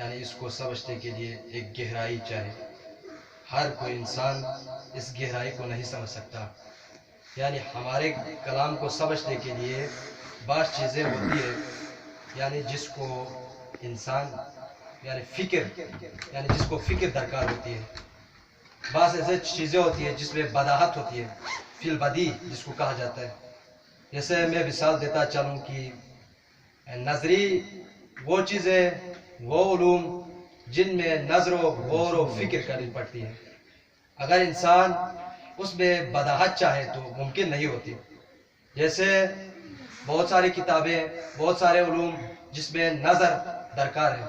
یعنی اس کو سمجھنے کے لیے ایک گہرائی چاہے. ہر کوئی انسان اس گہرائی کو نہیں سمجھ سکتا. یعنی ہمارے کلام کو سمجھنے کے لیے بعض چیزیں ہوتی ہے یعنی جس کو انسان یعنی جس کو فکر درکار ہوتی ہے. بعض ایسے چیزیں ہوتی ہیں جس میں بداہت ہوتی ہے، فی البدی جس کو کہا جاتا ہے. جیسے میں مثال دیتا چلوں کہ نظری وہ چیزیں، وہ علوم جن میں نظر و غور و فکر کرنی پڑتی ہے. اگر انسان اس میں بداہت چاہے تو ممکن نہیں ہوتی. جیسے بہت ساری کتابیں، بہت سارے علوم جس میں نظر درکار ہے،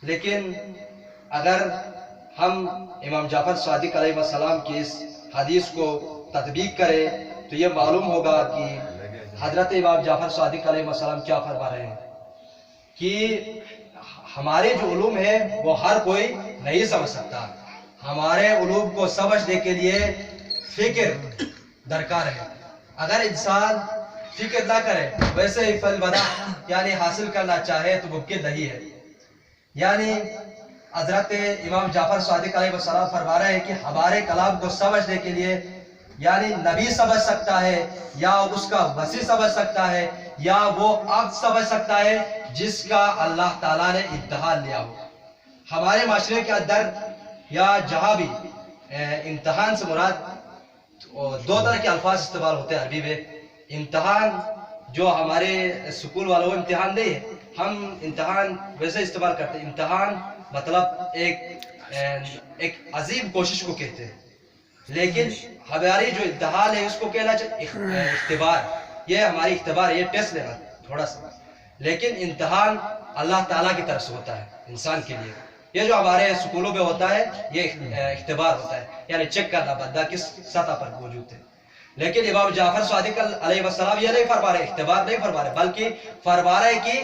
لیکن اگر ہم امام جعفر صادق علیہ السلام کی اس حدیث کو تطبیق کریں تو یہ معلوم ہوگا کہ حضرت امام جعفر صادق علیہ السلام کیا فرما رہے ہیں کہ ہمارے جو علوم ہیں وہ ہر کوئی نہیں سمجھ سکتا. ہمارے علوم کو سمجھنے کے لیے فکر درکار ہے. اگر انسان فکر نہ کرے ویسے ہی فالبدہ یعنی حاصل کرنا چاہے تو ممکن نہیں ہے. یعنی حضرت امام جعفر صادق علیہ السلام فرما رہے ہیں کہ ہمارے کلام کو سمجھنے کے لیے یعنی نبی سمجھ سکتا ہے، یا اس کا وسیع سمجھ سکتا ہے، یا وہ عبد سمجھ سکتا ہے جس کا اللہ تعالیٰ نے امتحان لیا ہو. ہمارے معاشرے کے اندر یا جہاں بھی امتحان سے مراد دو طرح کے الفاظ استعمال ہوتے ہیں عربی میں. امتحان جو ہمارے سکول والوں امتحان نہیں ہے، ہم امتحان ویسے استعمال کرتے ہیں. امتحان مطلب ایک عظیم کوشش کو کہتے ہیں، لیکن ہماری جو امتحان ہے اس کو کہنا چاہیے اختبار. یہ ہماری اختبار ہے، یہ ٹیسٹ لینا تھوڑا سا. لیکن امتحان اللہ تعالیٰ کی طرف سے ہوتا ہے انسان کے لیے. یہ جو ہمارے سکولوں میں ہوتا ہے یہ اختبار ہوتا ہے، یعنی چیک کرنا بندہ کس سطح پر موجود ہے. لیکن امام جعفر صادق علیہ السلام یہ نہیں فرما رہے، اختبار نہیں فرما رہے، بلکہ فرما رہے کہ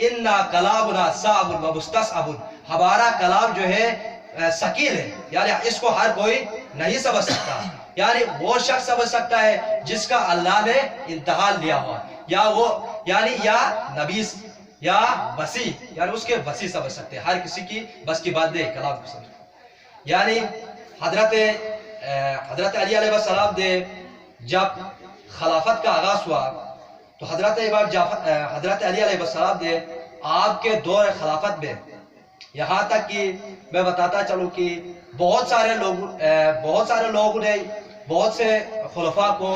اِنَّا کَلَامُنَا صَعْبٌ وَمُسْتَصْعَبٌ. ہمارا کلام جو ہے ثقیل ہے، یعنی اس کو ہر کوئی نہیں سمجھ سکتا. یعنی وہ شخص سمجھ سکتا ہے جس کا اللہ نے امتحان لیا ہوا، یا وہ یعنی یا نبی یا وسیع، یعنی اس کے وسیع سمجھ سکتے ہیں. ہر کسی کی بس کی بات نہیں کلام کو سمجھ. یعنی حضرت علی علیہ السلام نے جب خلافت کا آغاز ہوا تو حضرت علی علیہ السلام نے آپ کے دور خلافت میں یہاں تک کہ میں بتاتا چلوں کہ بہت سارے لوگوں نے بہت سے خلفاء کو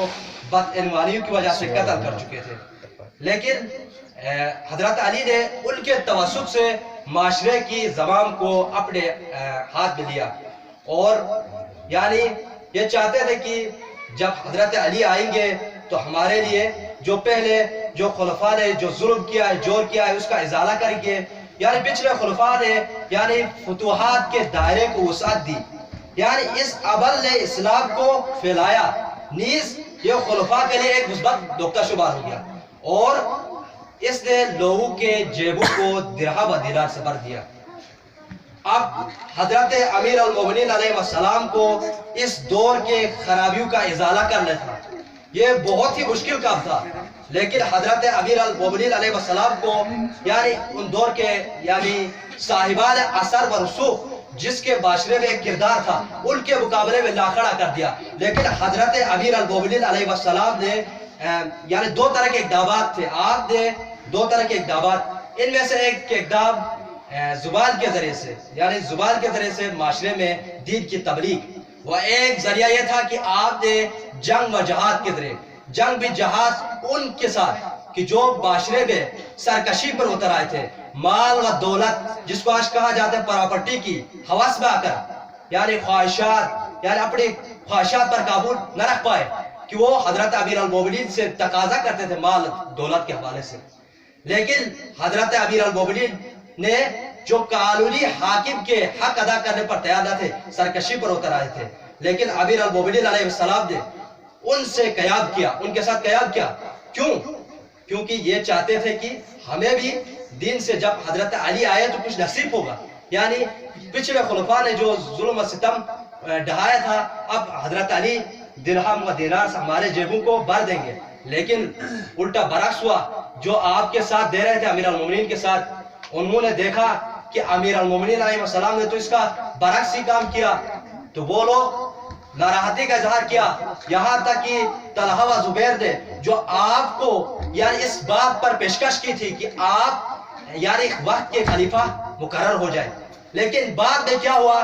بدعنوانیوں کی وجہ سے قتل کر چکے تھے. لیکن حضرت علی نے ان کے توسط سے معاشرے کی زمام کو اپنے ہاتھ میں لیا، اور یعنی یہ چاہتے تھے کہ جب حضرت علی آئیں گے تو ہمارے لیے جو پہلے جو خلفاء نے جو ظلم کیا ہے، جور کیا ہے، اس کا ازالہ کریں گے. یعنی پچھلے خلفاء نے یعنی فتوحات کے دائرے کو وسعت دی، یعنی اس عمل نے اسلام کو پھیلایا. نیز یہ خلفاء کے لیے ایک مثبت نقطہ شمار ہو گیا، اور اس نے لوگوں کے جیبوں کو درہم و دینار سے بھر دیا. اب حضرت امیر المومنین علیہ السلام کو اس دور کے خرابیوں کا ازالہ کرنا تھا. یہ بہت ہی مشکل کام تھا، لیکن حضرت امیر المومنین علیہ السلام کو یعنی ان دور کے یعنی صاحبان اثر و رسوخ جس کے معاشرے میں ایک کردار تھا ان کے مقابلے میں لا کھڑا کر دیا. لیکن حضرت امیر المومنین علیہ السلام نے یعنی دو طرح کے اقدامات تھے. آپ نے دو طرح کے اقدامات، ان میں سے ایک اقدام زبان کے ذریعے سے، یعنی زبان کے ذریعے سے معاشرے میں دین کی تبلیغ. وہ ایک ذریعہ یہ تھا کہ آپ نے جنگ و جہاد کے ذریعے، جنگ بھی جہاد ان کے ساتھ کہ جو معاشرے میں سرکشی پر اتر آئے تھے، مال و دولت جس کو آج کہا جاتا ہے پراپرٹی کی حوث میں آ کر، یعنی خواہشات، یعنی اپنی خواہشات پر قابو نہ رکھ پائے کہ وہ حضرت امیر المومنین سے تقاضا کرتے تھے مال دولت کے حوالے سے. لیکن حضرت امیر المومنین نے جو قانونی حاکم کے حق ادا کرنے پر تیار نہ تھے، سرکشی پر اتر آئے تھے، لیکن امیر المومنین علیہ السلام نے ان سے قیام کیا، ان کے ساتھ قیام کیا. کیوں؟ کیونکہ یہ چاہتے تھے کہ ہمیں بھی دین سے جب حضرت علی آئے تو کچھ نصیب ہوگا. یعنی پچھلے خلفاء نے جو ظلم و ستم ڈھایا تھا، اب حضرت علی درہم و دینار سے ہمارے جیبوں کو بھر دیں گے. لیکن الٹا برعکس ہوا، جو آپ کے ساتھ دے رہے تھے امیر المومنین کے ساتھ، انہوں نے دیکھا کہ امیر المومنین علیہ السلام نے تو اس کا برعکس ہی کام کیا، تو وہ لوگ ناراحتی کا اظہار کیا، یہاں تک کہ طلحہ و زبیر نے جو آپ کو یعنی اس بات پر پیشکش کی تھی کہ آپ یعنی وقت کے خلیفہ مقرر ہو جائے، لیکن بعد میں کیا ہوا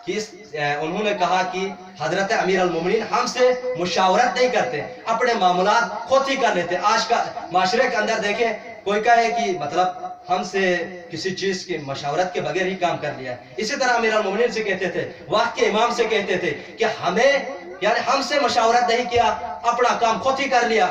کہ انہوں نے کہا کہ حضرت امیر المومنین ہم سے مشاورت نہیں کرتے، اپنے معاملات خود ہی کر لیتے۔ آج کا معاشرے کے اندر دیکھیں، کوئی کہے کہ مطلب ہم سے کسی چیز کی مشاورت کے بغیر ہی کام کر لیا ہے۔ اسی طرح امیر المومنین سے کہتے تھے، وقت کے امام سے کہتے تھے کہ ہمیں یعنی ہم سے مشاورت نہیں کیا، اپنا کام خود ہی کر لیا۔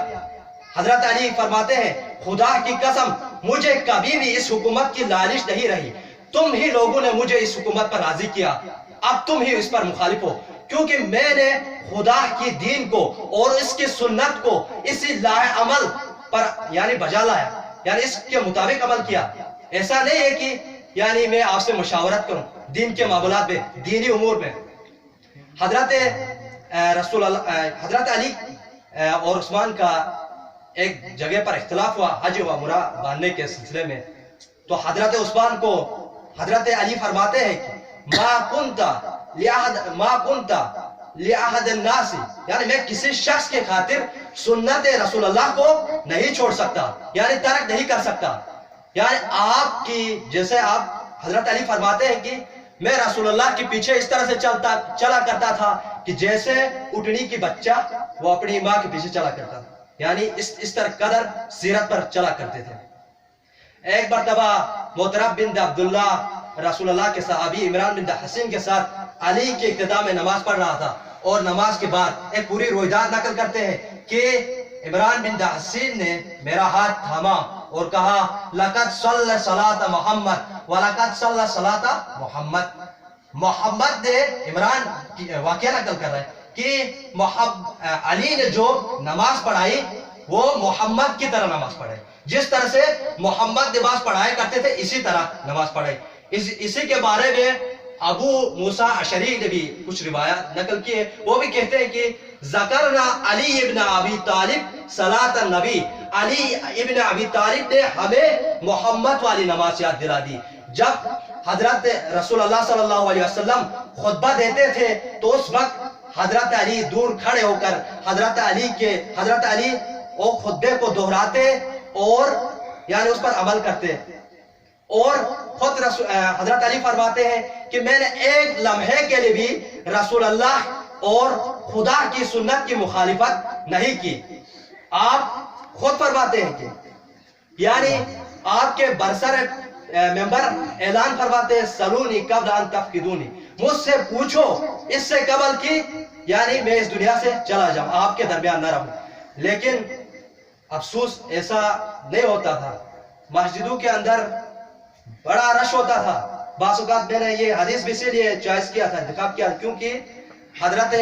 حضرت علی فرماتے ہیں، خدا کی قسم مجھے کبھی بھی اس حکومت کی لالچ نہیں رہی، تم ہی لوگوں نے مجھے اس حکومت پر راضی کیا، اب تم ہی اس پر مخالف ہو، کیونکہ میں نے خدا کی دین کو اور اس کی سنت کو اسی لاہ عمل پر یعنی بجا لایا، یعنی اس کے مطابق عمل کیا۔ ایسا نہیں ہے کہ یعنی میں آپ سے مشاورت کروں دین کے معاملات میں، دینی امور میں۔ حضرت علی اور عثمان کا ایک جگہ پر اختلاف ہوا حج و عمرہ باندھنے کے سلسلے میں، تو حضرت عثمان کو حضرت علی فرماتے ہیں کہ ما کنت لأحد الناس، یعنی میں کسی شخص کے خاطر سنت رسول اللہ کو نہیں چھوڑ سکتا، یعنی ترک نہیں کر سکتا۔ یعنی آپ کی جیسے آپ حضرت علی فرماتے ہیں کہ میں رسول اللہ کے پیچھے اس طرح سے چلا کرتا تھا کہ جیسے اٹھنی کی بچہ وہ اپنی ماں کے پیچھے چلا کرتا تھا، یعنی اس طرح قدر سیرت پر چلا کرتے تھے۔ ایک مرتبہ محترم بن عبداللہ رسول اللہ کے صحابی عمران بن حسین کے ساتھ علی کے اقتداء میں نماز پڑھ رہا تھا، اور نماز کے بعد ایک پوری روایت نقل کرتے ہیں کہ عمران بن حسین نے میرا ہاتھ تھاما اور کہا لقد صلی صلاۃ محمد ولقد صلی صلاۃ محمد۔ محمد نے عمران کی واقعہ نقل کر رہا ہے کہ علی نے جو نماز پڑھائی وہ محمد کی طرح نماز پڑھائی، جس طرح سے محمد نماز پڑھایا کرتے تھے اسی طرح نماز پڑھائی۔ اسی کے بارے میں ابو موسیٰ اشعری نے بھی کچھ روایات نقل کی ہے، وہ بھی کہتے ہیں کہ ذکرنا علی ابن ابی طالب صلاۃ النبی، علی ابن ابی طالب نے ہمیں محمد والی نماز یاد دلا دی۔ جب حضرت رسول اللہ صلی اللہ علیہ وسلم خطبہ دیتے تھے تو اس وقت حضرت علی دور کھڑے ہو کر حضرت علی وہ خطبے کو دہراتے اور یعنی اس پر عمل کرتے، اور خود حضرت علی فرماتے ہیں کہ میں نے ایک لمحے کے لیے بھی رسول اللہ اور خدا کی سنت کی مخالفت نہیں کی۔ آپ خود فرماتے ہیں کہ یعنی آپ کے برسر ممبر اعلان فرماتے ہیں سلونی قبل ان تفقدونی، مجھ سے پوچھو اس سے قبل کی یعنی میں اس دنیا سے چلا جاؤں، آپ کے درمیان نہ رہوں۔ لیکن افسوس ایسا نہیں ہوتا تھا، مسجدوں کے اندر بڑا رش ہوتا تھا۔ بعض اوقات میں نے یہ حدیث بھی اسی لیے چوائس کیا تھا، انتخاب کیا، کیونکہ حضرت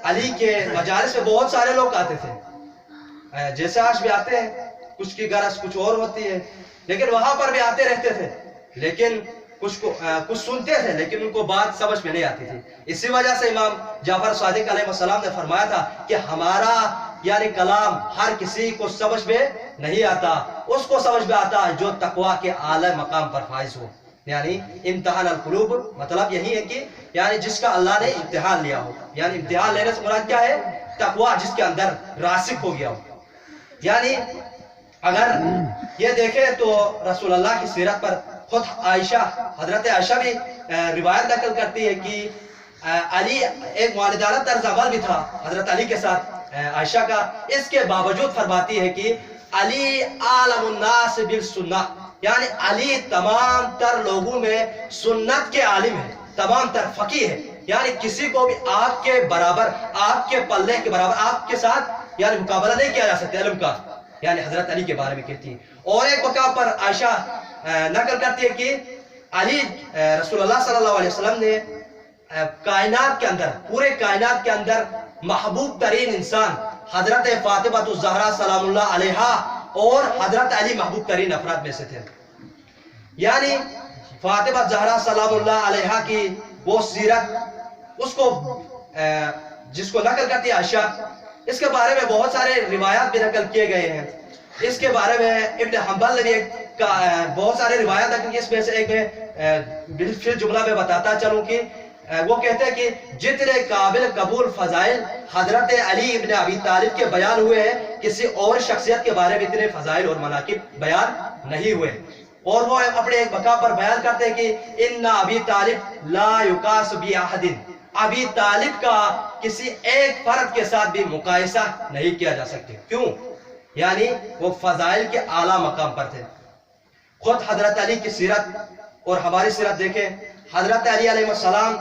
علی کے مجالس میں بہت سارے لوگ آتے تھے، جیسے آج بھی آتے ہیں، کچھ کی غرض کچھ اور ہوتی ہے، لیکن وہاں پر بھی آتے رہتے تھے، لیکن کچھ سنتے تھے لیکن ان کو بات سمجھ میں نہیں آتی تھی۔ اسی وجہ سے امام جعفر صادق علیہ السلام نے فرمایا تھا کہ ہمارا یعنی کلام ہر کسی کو سمجھ میں نہیں آتا، اس کو سمجھ میں آتا ہے جو تقوی کے اعلی مقام پر فائز ہو۔ یعنی امتحان القلوب مطلب یہی ہے کہ یعنی جس کا اللہ نے امتحان لیا ہو، یعنی امتحان لینے سے مراد کیا ہے؟ تقوی جس کے اندر راسخ ہو گیا ہو۔ یعنی اگر یہ دیکھیں تو رسول اللہ کی سیرت پر خود حضرت عائشہ بھی روایت نقل کرتی ہے کہ علی ایک والدانہ طرز عمل بھی تھا حضرت علی کے ساتھ عائشہ کا، اس کے باوجود فرماتی ہے کہ علی عالم الناس بالسنہ، یعنی علی تمام تر لوگوں میں سنت کے عالم ہے، تمام تر فقیہ ہے، یعنی کسی کو بھی آپ کے برابر، آپ کے پلے کے برابر، آپ کے ساتھ یعنی مقابلہ نہیں کیا جا سکتا علم کا، یعنی حضرت علی کے بارے میں کہتی ہے۔ اور ایک مقام پر عائشہ نقل کرتی ہے کہ علی رسول اللہ صلی اللہ علیہ وسلم نے کائنات کے اندر، پورے کائنات کے اندر محبوب ترین انسان حضرت فاطمہ الزہرا سلام اللہ علیہا اور حضرت علی محبوب ترین افراد میں سے تھے۔ یعنی فاطمہ زہرا سلام اللہ علیہا کی وہ سیرت، اس کو جس کو نقل کرتی ہے عائشہ، اس کے بارے میں بہت سارے روایات بھی نقل کیے گئے ہیں۔ اس کے بارے میں ابن حنبل نے بھی ایک بہت سارے روایت ہے، اس میں سے ایک میں پھر جملہ میں بتاتا چلوں کہ وہ کہتے ہیں کہ جتنے قابل قبول فضائل حضرت علی ابن ابی طالب کے بیان ہوئے ہیں، کسی اور شخصیت کے بارے میں اتنے فضائل اور مناقب بیان نہیں ہوئے۔ اور وہ اپنے ایک مقام پر بیان کرتے ہیں کہ ان ابی طالب لا یقاس باحد، ابی طالب کا کسی ایک فرد کے ساتھ بھی مقایسہ نہیں کیا جا سکتے۔ کیوں؟ یعنی وہ فضائل کے اعلیٰ مقام پر تھے۔ خود حضرت علی کی سیرت اور ہماری سیرت دیکھیں، حضرت علی علیہ السلام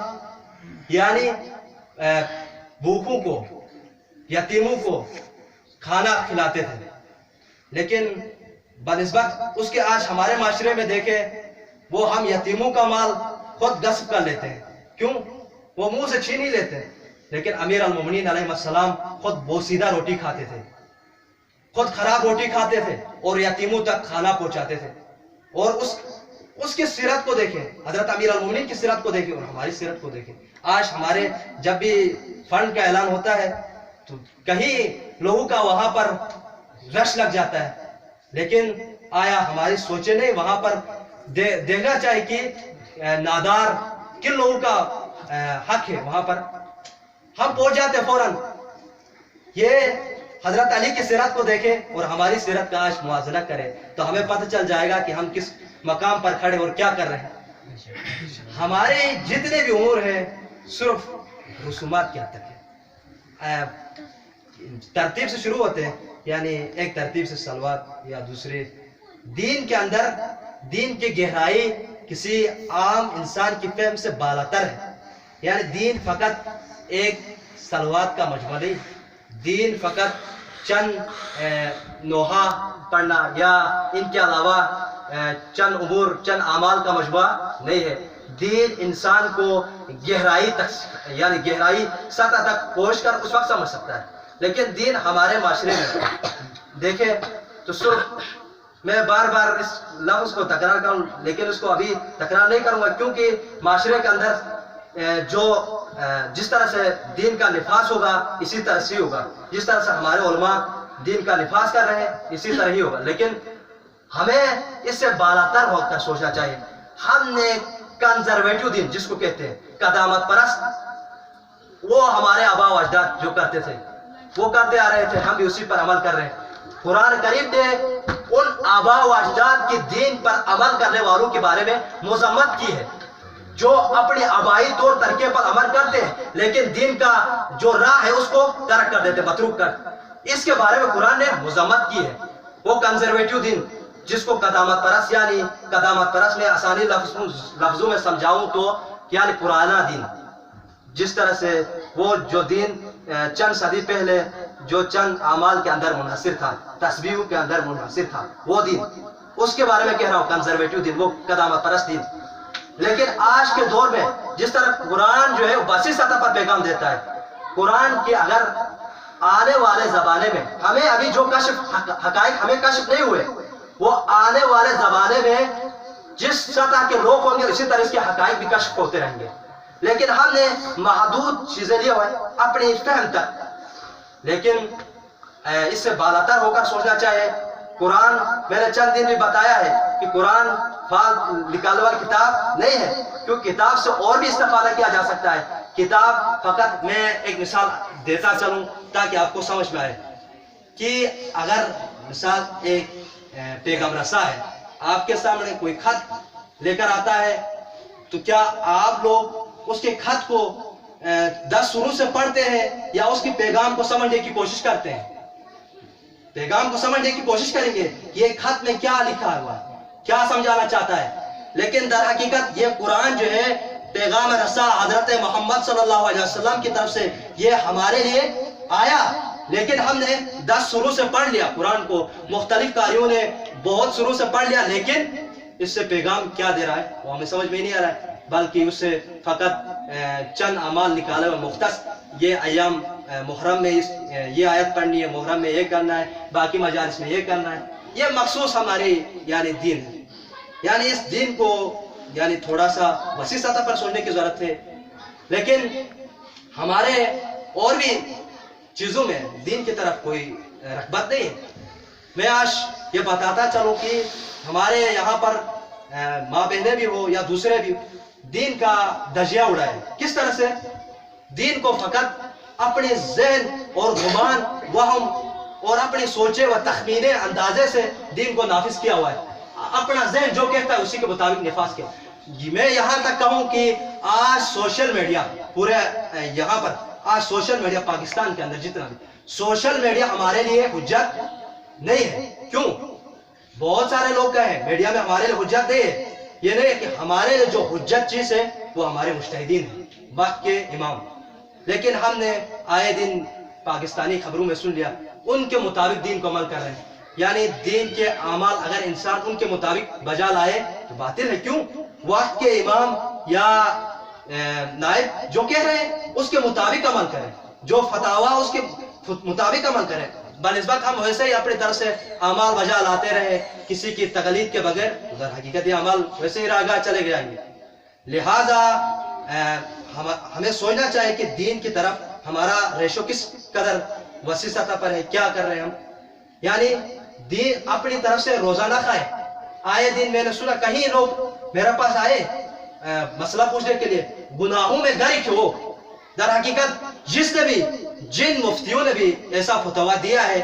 یعنی بھوکوں کو، یتیموں کو کھانا کھلاتے تھے، لیکن بنسبت اس کے آج ہمارے معاشرے میں دیکھیں، وہ ہم یتیموں کا مال خود غصب کر لیتے ہیں۔ کیوں؟ وہ منہ سے چھین ہی لیتے ہیں، لیکن امیر المومنین علیہ السلام خود بوسیدہ روٹی کھاتے تھے، خود خراب روٹی کھاتے تھے اور یتیموں تک کھانا پہنچاتے تھے۔ اور اس کی سیرت کو دیکھیں، حضرت امیر المومنین کی سیرت کو دیکھیں اور ہماری سیرت کو دیکھیں۔ آج ہمارے جب بھی فنڈ کا اعلان ہوتا ہے تو کہیں لوگوں کا وہاں پر رش لگ جاتا ہے، لیکن آیا ہماری سوچے نہیں وہاں پر دیکھنا چاہیے کہ نادار کن لوگوں کا حق ہے، وہاں پر ہم پہنچ جاتے ہیں فوراً۔ یہ حضرت علی کی سیرت کو دیکھیں اور ہماری سیرت کا آج موازنہ کریں تو ہمیں پتہ چل جائے گا کہ ہم کس مقام پر کھڑے اور کیا کر رہے ہیں۔ ہمارے جتنے بھی امور ہیں صرف رسومات کے حد تک ہے، ترتیب سے شروع ہوتے ہیں، یعنی ایک ترتیب سے صلوات یا دوسرے۔ دین کے اندر دین کی گہرائی کسی عام انسان کی فہم سے بالاتر ہے۔ یعنی دین فقط ایک صلوات کا مجموعہ نہیں، دین فقط چند نوحہ پڑھنا یا ان کے علاوہ چند امور، چند اعمال کا مجموعہ نہیں ہے۔ دین انسان کو گہرائی تک، یعنی گہرائی سطح تک پہنچ کر اس وقت سمجھ سکتا ہے، لیکن دین ہمارے معاشرے میں دیکھیں تو صرف میں بار بار اس لفظ کو تکرار کروں، لیکن اس کو ابھی تکرار نہیں کروں گا کیونکہ معاشرے کے اندر جس طرح سے دین کا نفاذ ہوگا اسی طرح سے ہوگا، جس طرح سے ہمارے علماء دین کا نفاذ کر رہے ہیں اسی طرح ہی ہوگا، لیکن ہمیں اس سے بالاتر ہو کر سوچنا چاہیے۔ ہم نے کنزرویٹو دین جس کو کہتے ہیں، قدامت پرست، وہ ہمارے آبا و اجداد جو کرتے تھے وہ کرتے آ رہے تھے، ہم بھی اسی پر عمل کر رہے ہیں۔ قرآن کریم نے ان آبا و اجداد کی دین پر عمل کرنے والوں کے بارے میں مذمت کی ہے، جو اپنے آبائی طور طریقے پر عمل کرتے ہیں لیکن دین کا جو راہ ہے اس کو ترک کر دیتے، متروک کر۔ اس کے بارے میں قرآن نے مذمت کی ہے۔ وہ کنزرویٹو دین جس کو قدامت پرست، یعنی قدامت پرست میں آسانی لفظوں میں سمجھاؤں تو یعنی پرانا دین، جس طرح سے وہ جو دین چند صدی پہلے جو چند اعمال کے اندر منحصر تھا، تسبیحوں کے اندر منحصر تھا، وہ دین، اس کے بارے میں کہہ رہا ہوں، کنزرویٹو دین، وہ قدامت پرست دین۔ لیکن آج کے دور میں جس طرح قرآن جو ہے وسیع سطح پر پیغام دیتا ہے، قرآن کے اگر آنے والے زمانے میں ہمیں ابھی جو کشف حقائق ہمیں کشف نہیں ہوئے، وہ آنے والے زمانے میں جس سطح کے لوگ ہوں گے اسی طرح اس کے حقائق بھی کشف ہوتے رہیں گے، لیکن ہم نے محدود چیزیں لیے ہوئے اپنی فہم تک، لیکن اس سے بالاتر ہو کر سوچنا چاہیے۔ قرآن میں نے چند دن بھی بتایا ہے کہ قرآن فال نکالنے والی کتاب نہیں ہے، کیونکہ کتاب سے اور بھی استفادہ کیا جا سکتا ہے۔ کتاب فقط میں ایک مثال دیتا چلوں تاکہ آپ کو سمجھ میں آئے کہ اگر مثال ایک پیغام رساں ہے، آپ کے سامنے کوئی خط لے کر آتا ہے تو کیا آپ لوگ اس کے خط کو 10 شروع سے پڑھتے ہیں یا اس کی پیغام کو سمجھنے کی کوشش کرتے ہیں؟ پیغام کو سمجھنے کی کوشش کریں گے یہ خط میں کیا لکھا ہوا ہے، کیا سمجھانا چاہتا ہے، لیکن در حقیقت یہ قرآن جو ہے پیغام رساں حضرت محمد صلی اللہ علیہ وسلم کی طرف سے یہ ہمارے لیے آیا، لیکن ہم نے 10 شروع سے پڑھ لیا قرآن کو، مختلف قاریوں نے بہت شروع سے پڑھ لیا، لیکن اس سے پیغام کیا دے رہا ہے وہ ہمیں سمجھ میں نہیں آ رہا ہے، بلکہ اس سے فقط چند اعمال نکالے ہوئے مختص، یہ ایام محرم میں یہ آیت پڑھنی ہے، محرم میں یہ کرنا ہے، باقی مجالس میں یہ کرنا ہے، یہ مخصوص ہماری یعنی دین ہے۔ یعنی اس دین کو یعنی تھوڑا سا وسیع سطح پر سوچنے کی ضرورت ہے، لیکن ہمارے اور بھی چیزوں میں دین کی طرف کوئی رغبت نہیں ہے۔ میں آج یہ بتاتا چلوں کہ ہمارے یہاں پر ماں بہنیں بھی ہو یا دوسرے بھی دین کا دجیہ اڑائے. کس طرح سے؟ دین کو فقط اپنے ذہن اور گمان وہم اور اپنی سوچے و تخمینے اندازے سے دین کو نافذ کیا ہوا ہے. اپنا ذہن جو کہتا ہے اسی کے مطابق نفاذ کیا. میں یہاں تک کہوں کہ آج سوشل میڈیا پورے یہاں پر آج سوشل میڈیا پاکستان کے اندر جتنا بھی سوشل میڈیا ہمارے لیے حجت نہیں ہے. کیوں؟ بہت سارے لوگ کہیں میڈیا میں ہمارے لیے حجت نہیں ہے. یہ نہیں ہے کہ ہمارے لیے جو حجت چیز ہے وہ ہمارے مجتہدین ہیں وقت کے امام. لیکن ہم نے آئے دن پاکستانی خبروں میں سن لیا ان کے مطابق دین کو عمل کر رہے ہیں. یعنی دین کے اعمال اگر انسان ان کے مطابق بجا لائے تو باطل ہے. کیوں؟ وقت کے امام یا نائب جو کہہ رہے ہیں اس کے مطابق عمل کریں, جو فتاوا اس کے مطابق عمل کریں. بنسبت ہم ویسے ہی اپنی طرف سے اعمال بجا لاتے رہے کسی کی تقلید کے بغیر, در حقیقت یہ اعمال ویسے ہی راگاہ چلے جائیں گے. لہذا ہمیں سوچنا چاہیے کہ دین کی طرف ہمارا ریشو کس قدر وسیع سطح پر ہے, کیا کر رہے ہیں ہم. یعنی دین اپنی طرف سے روزانہ کھائے. آئے دن میں نے سنا کہیں لوگ میرے پاس آئے مسئلہ پوچھنے کے لیے گناہوں میں غرق ہو. در حقیقت جس نے بھی جن مفتیوں نے بھی ایسا فتوا دیا ہے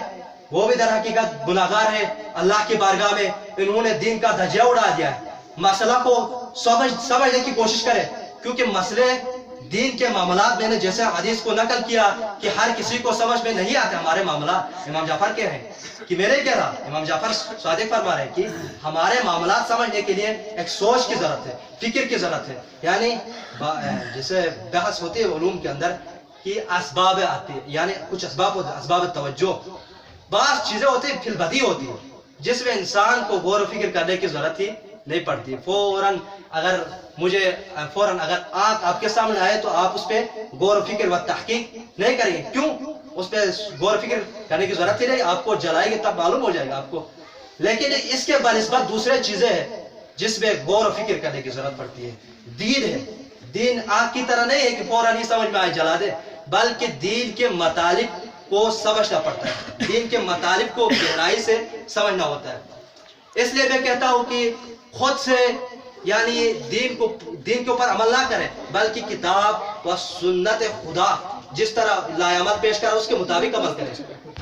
وہ بھی در حقیقت گناہگار ہے اللہ کی بارگاہ میں. انہوں نے دین کا دھجیہ اڑا دیا ہے. مسئلہ کو سمجھنے کی کوشش کریں کیونکہ مسئلے دین کے معاملات میں نے جیسے حدیث کو نقل کیا کہ ہر کسی کو سمجھ میں نہیں آتے ہمارے معاملات. امام جعفر کہہ رہے ہیں کہ میرے کہہ رہا امام جعفر صادق فرما رہے ہیں کہ ہمارے معاملات سمجھنے کے لیے ایک سوچ کی ضرورت ہے, فکر کی ضرورت ہے. یعنی جیسے بحث ہوتی ہے علوم کے اندر کہ اسباب آتی ہے, یعنی کچھ اسباب ہوتے ہیں, اسباب توجہ. بعض چیزیں ہوتی ہیں فی البدیہہ ہوتی ہیں جس میں انسان کو غور و فکر کرنے کی ضرورت ہی نہیں پڑتی. فوراً اگر اگر آپ کے سامنے آئے تو آپ اس پہ غور و فکر و تحقیق نہیں کریں گے. کیوں؟ اس پہ غور و فکر کرنے کی ضرورت ہی نہیں, آپ کو جلائے گی تب معلوم ہو جائے گا آپ کو. لیکن اس کے بنسبت دوسرے چیزیں ہیں جس میں غور و فکر کرنے کی ضرورت پڑتی ہے. دین ہے, دین آگ کی طرح نہیں ہے کہ فوراً ہی سمجھ میں آئے جلا دے, بلکہ دین کے مطالب کو سمجھنا پڑتا ہے, دین کے مطالب کو گہرائی سے سمجھنا ہوتا ہے. اس لیے میں کہتا ہوں کہ خود سے یعنی دین کے اوپر عمل نہ کریں بلکہ کتاب و سنت خدا جس طرح لائعمل پیش کرا اس کے مطابق عمل کریں.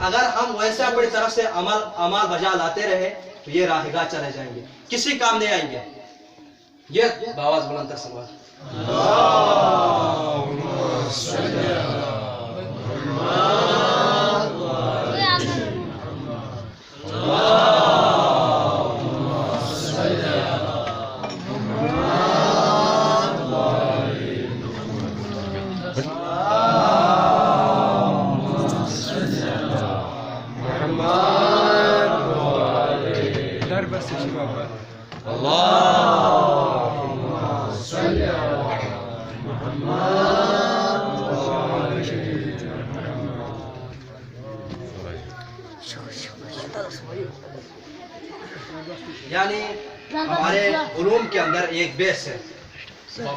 اگر ہم ویسے اپنی طرف سے عمل بجا لاتے رہے تو یہ راہ گاہ چلے جائیں گے, کسی کام نہیں آئیں گے. یہ باواز بلند تر سنوا یعنی ہمارے علوم کے اندر ایک بیس ہے,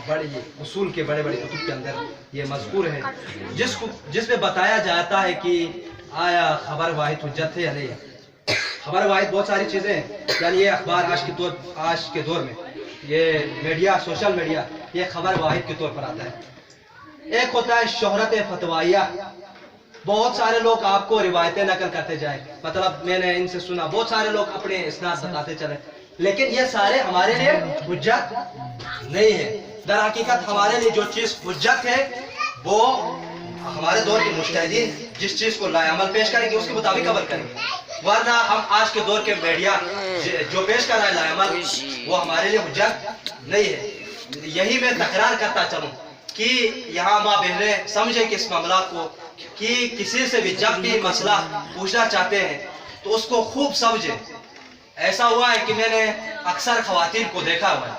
بڑی اصول کے بڑے بڑے کتب کے اندر یہ مذکور ہے جس میں بتایا جاتا ہے کہ آیا خبر واحد حجت ہے یا نہیں. خبر واحد بہت ساری چیزیں ہیں. یعنی یہ اخبار آج کے دور میں یہ میڈیا سوشل میڈیا یہ خبر واحد کے طور پر آتا ہے. ایک ہوتا ہے شہرت فتوائیہ, بہت سارے لوگ آپ کو روایتیں نقل کرتے جائیں, مطلب میں نے ان سے سنا بہت سارے لوگ اپنے اسناد بتاتے چلے, لیکن یہ سارے ہمارے لیے حجت نہیں ہے. در حقیقت ہمارے لیے جو چیز حجت ہے وہ ہمارے دور کے مجتہدین جس چیز کو لائعمل پیش کریں گے اس کے مطابق عمل کریں گے, ورنہ ہم آج کے دور کے میڈیا جو پیش کر رہا ہے لائعمل وہ ہمارے لیے حجت نہیں ہے. یہی میں تکرار کرتا چلوں کہ یہاں ماں بہنیں سمجھیں کہ اس معاملات کو کہ کسی سے بھی جب بھی مسئلہ پوچھنا چاہتے ہیں تو اس کو خوب سمجھیں. ایسا ہوا ہے کہ میں نے اکثر خواتین کو دیکھا ہوا ہے,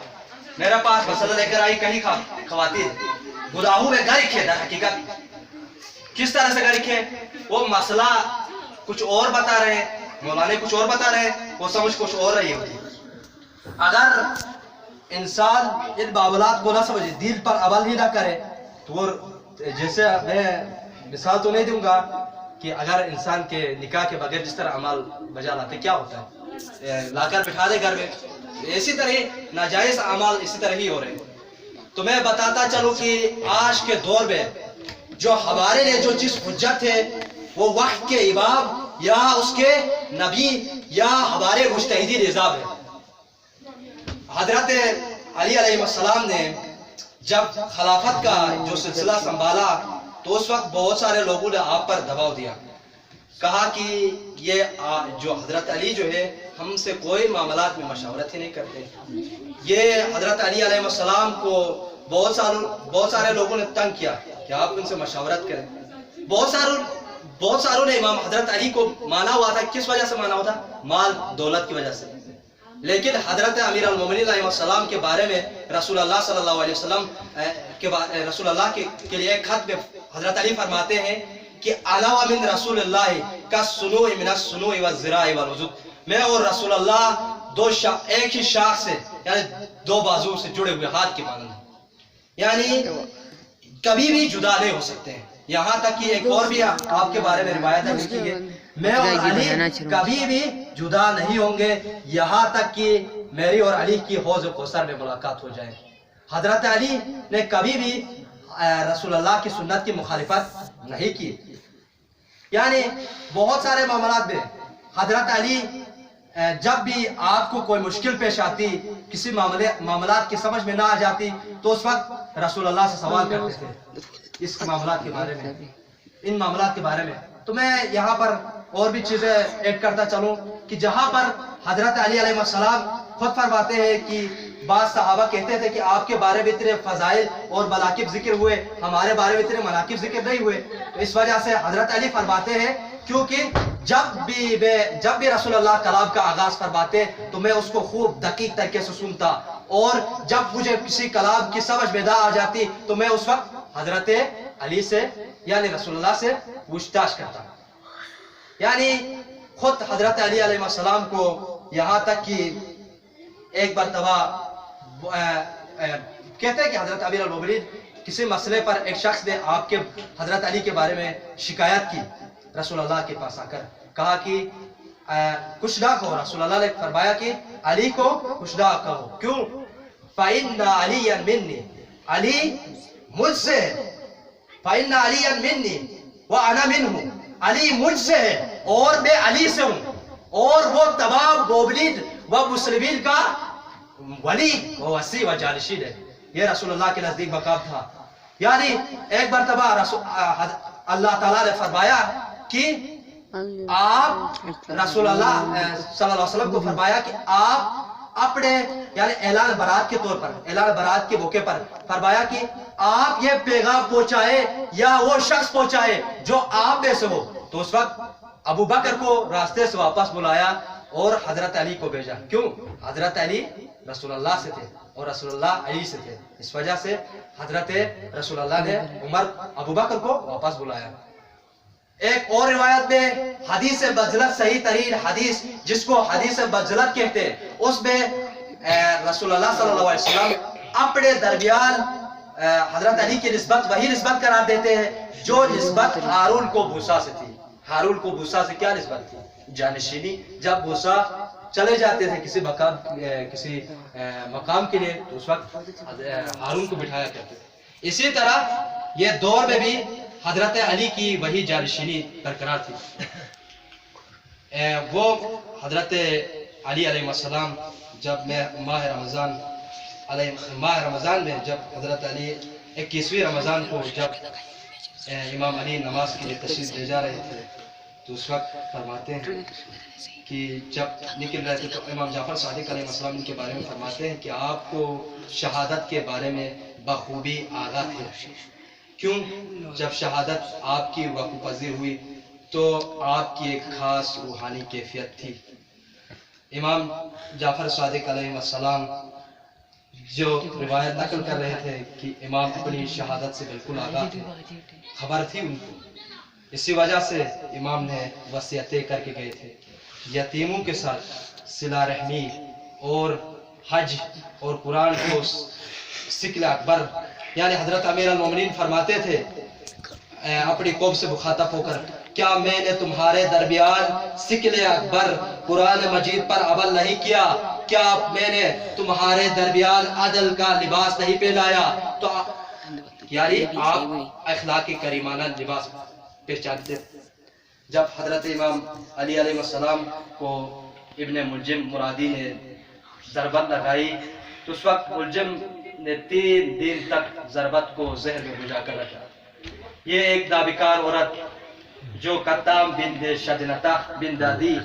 میرے پاس مسئلہ لے کر آئی کہیں خواتین گناہوں میں غرق ہے. در حقیقت کس طرح سے غرق ہے, وہ مسئلہ کچھ اور بتا رہے ہیں, مولانا کچھ اور بتا رہے ہیں, وہ سمجھ کچھ اور رہی ہوتی. اگر انسان ان معاملات کو نہ سمجھے, دین پر عمل ہی نہ کرے تو وہ جیسے میں مثال تو نہیں دوں گا کہ اگر انسان کے نکاح کے بغیر جس طرح عمل بجا لاتے کیا ہوتا ہے, لا کر بٹھا دے گھر میں. اسی طرح ناجائز اعمال اسی طرح ہی ہو رہے ہیں. تو میں بتاتا چلوں کہ آج کے دور میں جو ہمارے لیے جو چیز حجت ہے وہ وقت کے امام یا اس کے نبی یا ہمارے مجتہدی نظام ہے. حضرت علی علیہ السلام نے جب خلافت کا جو سلسلہ سنبھالا تو اس وقت بہت سارے لوگوں نے آپ پر دباؤ دیا. کہا کہ یہ جو حضرت علی جو ہے ہم سے کوئی معاملات میں مشاورت ہی نہیں کرتے. یہ حضرت علی علیہ السلام کو بہت سارے لوگوں نے تنگ کیا کہ آپ ان سے مشاورت کریں. بہت ساروں نے امام حضرت علی کو مانا ہوا تھا. کس وجہ سے مانا ہوا تھا؟ مال دولت کی وجہ سے. لیکن حضرت امیر المومنین علیہ السلام کے بارے میں رسول اللہ صلی اللہ علیہ وسلم رسول اللہ کے لیے ایک خط میں حضرت علی فرماتے ہیں کہ علاوہ من رسول اللہ کا سنوء من السنوء والذراع والوجود. میں اور رسول اللہ ایک ہی شاخ سے یعنی دو بازو سے جڑے ہوئے ہاتھ کے مانند ہیں. یعنی کبھی بھی جدا نہیں ہو سکتے ہیں. یہاں تک کہ ایک اور بھی آپ کے بارے میں روایت لکھی ہے میں اور علی کبھی بھی جدا نہیں ہوں گے یہاں تک کہ میری اور علی کی حوض کوثر میں ملاقات ہو جائے. حضرت علی نے کبھی بھی رسول اللہ کی سنت کی مخالفت نہیں کی. یعنی بہت سارے معاملات میں حضرت علی جب بھی آپ کو کوئی مشکل پیش آتی کسی معاملات کی سمجھ میں نہ آ جاتی تو اس وقت رسول اللہ سے سوال کرتے تھے اس معاملات کے بارے میں ان معاملات کے بارے میں. تو میں یہاں پر اور بھی چیزیں ایڈ کرتا چلوں کہ جہاں پر حضرت علی علیہ السلام خود فرماتے ہیں کہ بعض صحابہ کہتے تھے کہ آپ کے بارے میں اتنے فضائل اور مناقب ذکر ہوئے ہمارے بارے میں اتنے مناقب ذکر نہیں ہوئے. تو اس وجہ سے حضرت علی فرماتے ہیں کیونکہ جب بھی رسول اللہ کلام کا آغاز فرماتے تو میں اس کو خوب دقیق طریقے سے سنتا اور جب مجھے کسی کلام کی سمجھ میں نہ آ جاتی تو میں اس وقت حضرت علی سے یعنی رسول اللہ سے پوچھ تاچھ کرتا. یعنی خود حضرت علی علیہ السلام کو یہاں تک کہ ایک مرتبہ کہتے ہیں کہ حضرت امیر المومنین کسی مسئلے پر ایک شخص نے آپ کے حضرت علی کے بارے میں شکایت کی رسول اللہ کے پاس آ کر کہا کہ کچھ نہ کہو. رسول اللہ نے فرمایا کہ علی کو کچھ نہ کہو. کیوں؟ فَإِنَّ عَلِيًّا مِنِّي علی مجھ سے فَإِنَّ عَلِيًّا مِنِّي وَأَنَا مِنْهُ علی مجھ سے ہے اور میں علی سے ہوں اور وہ تمام مومنین و مسلمین کا ولی و وسیع و جانشین ہے. یہ رسول اللہ کے نزدیک مقام تھا. یعنی ایک مرتبہ اللہ تعالیٰ نے فرمایا کہ آپ رسول اللہ صلی اللہ علیہ وسلم کو فرمایا کہ آپ اپنے یعنی اعلان برات کے طور پر اعلان برات کے موقع پر فرمایا کہ آپ یہ پیغام پہنچائے یا وہ شخص پہنچائے جو آپ میں سے ہو. تو اس وقت ابو بکر کو راستے سے واپس بلایا اور حضرت علی کو بھیجا. کیوں؟ حضرت علی رسول اللہ سے تھے اور رسول اللہ علی سے تھے. اس وجہ سے حضرت رسول اللہ نے ابو بکر کو واپس بلایا. ایک اور روایت میں حدیث بجلت صحیح ترین حدیث جس کو حدیث بجلت کہتے ہیں اس میں رسول اللہ صلی اللہ علیہ وسلم اپنے درمیان حضرت علی کی نسبت وہی نسبت قرار دیتے ہیں جو نسبت ہارون کو موسیٰ سے تھی. ہارون کو موسیٰ سے کیا نسبت تھی؟ جانشینی. جب موسیٰ چلے جاتے تھے کسی مقام کے لیے تو اس وقت ہارون کو بٹھایا کرتے تھے. اسی طرح یہ دور میں بھی حضرت علی کی وہی جانشینی برقرار تھی. وہ حضرت علی علیہ السلام جب ماہ رمضان میں جب حضرت علی 21ویں رمضان کو جب امام علی نماز کے لیے تشریف لے جا رہے تھے تو اس وقت فرماتے ہیں کہ جب نکل رہے تھے تو امام جعفر صادق علیہ السلام ان کے بارے میں فرماتے ہیں کہ آپ کو شہادت کے بارے میں بخوبی آگاہ تھے. کیوں؟ جب شہادت آپ کی وقوع پذیر ہوئی تو آپ کی ایک خاص روحانی کیفیت تھی. امام جعفر صادق علیہ السلام جو روایت نقل کر رہے تھے کہ امام اپنی شہادت سے بالکل آگاہ تھے, خبر تھی ان کو. اسی وجہ سے امام نے وصیتیں کر کے گئے تھے یتیموں کے ساتھ صلہ رحمی اور حج اور قرآن کو سکل اکبر. یعنی حضرت امیر المومنین فرماتے تھے اپنی قوم سے مخاطب ہو کر کیا میں نے تمہارے درمیان سکل اکبر قرآن مجید پر عمل نہیں کیا؟ کیا میں نے تمہارے درمیان عدل کا لباس نہیں پہنایا؟ تو یعنی آپ اخلاق کریمانہ لباس پہچانتے. جب حضرت امام علی علیہ السلام کو ابن ملجم مرادی نے ضربت لگائی تو اس وقت ملجم نے 3 دن تک ضربت کو زہر میں بجھا کر رکھا. یہ ایک دابکار عورت جو کتام بنت شجنتہ بنت عدی،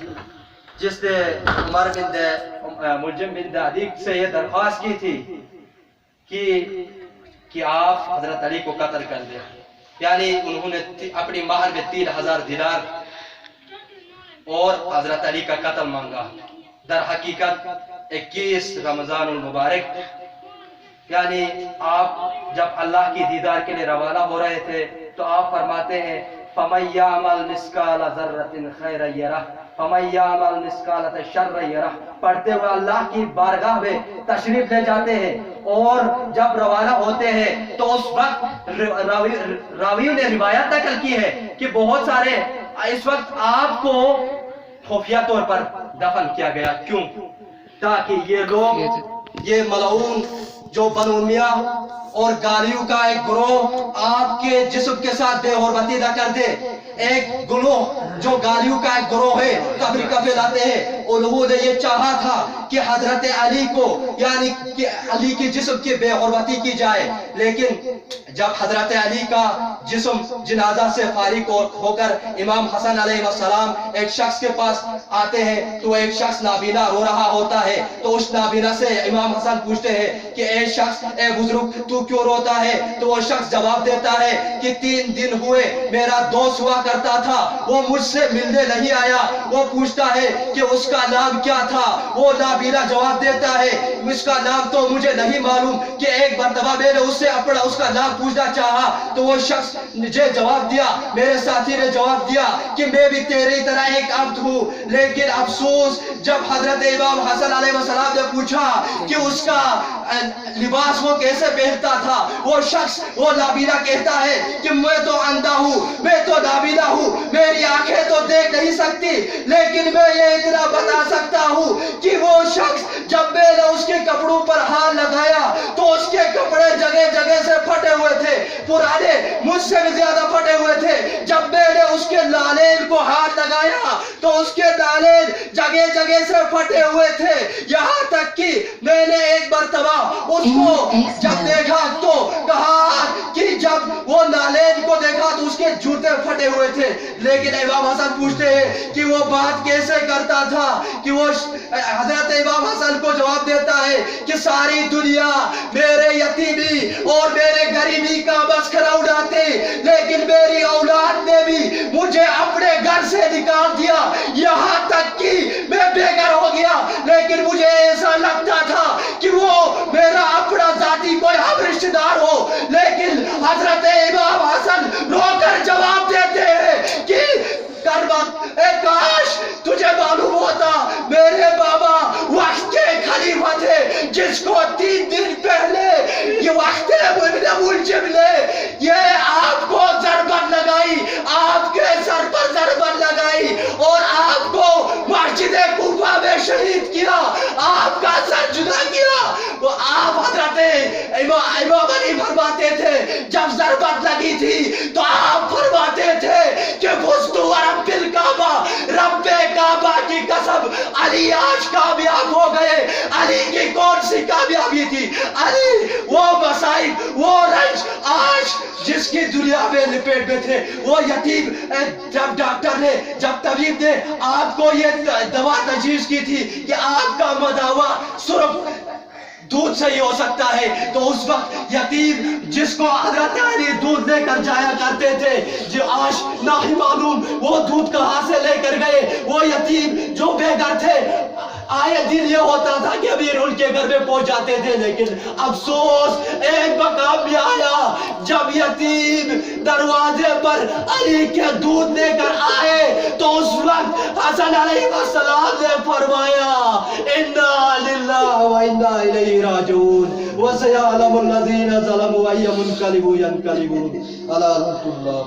جس نے عمر ملجم بنت عدی سے یہ درخواست کی تھی کہ آپ حضرت علی کو قتل کر دیں. یعنی انہوں نے اپنی مہر میں 3000 دینار اور حضرت علی کا قتل مانگا. در حقیقت 21 رمضان المبارک یعنی آپ جب اللہ کی دیدار کے لیے روانہ ہو رہے تھے تو آپ فرماتے ہیں فَمَن يَعْمَلْ مِثْقَالَ ذَرَّةٍ خَيْرًا يَرَهُ فَمَن يَعْمَلْ مِثْقَالَ شَرًّا يَرَهُ. پڑھتے ہوئے اللہ کی بارگاہ میں تشریف لے جاتے ہیں اور جب روانہ ہوتے ہیں تو اس وقت راویوں نے روایت نقل کی ہے کہ بہت سارے اس وقت آپ کو خفیہ طور پر دفن کیا گیا. کیوں؟ تاکہ یہ لوگ، یہ ملعون جو بنو میاں اور گالیوں کا ایک گروہ آپ کے جسم کے ساتھ بے حرمتی نہ کر دے. ایک گروہ جو گالیوں کا ایک گروہ ہے، قبر کفے لاتے ہیں، انہوں نے یہ چاہا تھا کہ حضرت علی کو یعنی کہ علی کے جسم کی بے حرمتی کی جائے. لیکن جب حضرت علی کا جسم جنازہ سے فارغ ہو کر امام حسن علیہ السلام ایک شخص کے پاس آتے ہیں تو ایک شخص نابینا رو رہا ہوتا ہے. تو اس نابینا سے امام حسن پوچھتے ہیں کہ اے شخص، اے بزرگ، تو کیوں روتا ہے؟ تو وہ شخص جواب دیتا ہے کہ 3 دن ہوئے میرا دوست ہوا کرتا تھا، وہ مجھ سے ملنے نہیں آیا. وہ پوچھتا ہے کہ اس کا نام کیا تھا؟ وہ نابینا جواب دیتا ہے اس کا نام تو مجھے نہیں معلوم. کہ ایک مرتبہ میں نے اس سے اپنا اس کا نام پوچھنا چاہا تو وہ شخص مجھے جواب دیا، میرے ساتھی نے جواب دیا کہ میں بھی تیری طرح ایک عبد ہوں. لیکن افسوس جب حضرت امام حسن علیہ السلام نے پوچھا کہ اس کا لباس وہ کیسے پہنتا تھا، وہ شخص، وہ نابینا کہتا ہے کہ میں تو اندھا ہوں، میں تو نابینا ہوں، میری آنکھیں تو دیکھ نہیں سکتی، لیکن میں یہ اتنا بتا سکتا ہوں کہ وہ شخص جب میں نے اس کے کپڑوں پر ہاتھ لگایا تو اس کے کپڑے جگہ جگہ سے پھٹے ہوئے تھے، پرانے مجھ سے بھی زیادہ پھٹے ہوئے تھے. جب میں نے اس کے نالین کو ہاتھ لگایا تو اس کے نالین جگہ جگہ سے پھٹے ہوئے تھے. یہاں تک کہ میں نے ایک مرتبہ اس کو جب دیکھا تو کہا کہ جب وہ نالین کو دیکھا تو اس کے جوتے پھٹے ہوئے تھے. لیکن امام حسن پوچھتے ہیں کہ وہ بات کیسے کرتا تھا؟ کہ وہ حضرت امام حسن کو جواب دیتا ہے کہ ساری دنیا میرے یتیمی اور میرے غریبی کا مسخرہ اڑاتے، لیکن میری اولاد نے بھی مجھے اپنے گھر سے نکال دیا، یہاں تک کہ میں بے گھر ہو گیا. لیکن مجھے ایسا لگتا تھا کہ وہ میرا اپنا ذاتی کوئی ہم رشتہ دار ہو. لیکن حضرت امام حسن رو کر جواب دیتے ہیں کہ اے کاش تجھے معلوم ہوتا میرے بابا وقت کے خلیفہ تھے جس کو 3 دن پہلے یہ وقت ابن ملجم نے یہ آپ کو ضربت لگائی، آپ کے سر پر ضربت لگائی اور آپ کو مسجد کوفہ میں شہید کیا، آپ کا سر جدا کیا. وہ آپ حضرت امام علی فرماتے تھے جب ضربت لگی تھی تو آپ فرماتے تھے کہ فزتو رب الکعبہ، رب کعبہ کی قسم علی آج کامیاب ہو گئے. علی کی کون سی کامیابی تھی؟ علی وہ مصائب، وہ رنج آج جس کی دنیا میں لپیٹ میں تھے، وہ یتیم. جب ڈاکٹر نے، جب طبیب نے آپ کو یہ دوا تجویز کی تھی کہ آپ کا مداوا صرف دودھ سے ہی ہو سکتا ہے، تو اس وقت یتیم جس کو حضرت علی دودھ لے کر جایا کرتے تھے، جو آج نہیں معلوم وہ دودھ کہاں سے لے کر گئے. وہ یتیم جو بے گھر تھے، آئے دن یہ ہوتا تھا کہ امیر ان کے گھر میں پہنچ جاتے تھے. لیکن افسوس ایک مقام میں آیا جب یتیم دروازے پر علی کے دودھ لے کر آئے تو اس وقت حسن علیہ السلام نے فرمایا انا للہ و انا الیہ راجعون وسيعلم الذين ظلموا أي منقلب ينقلبون. على رحمة الله.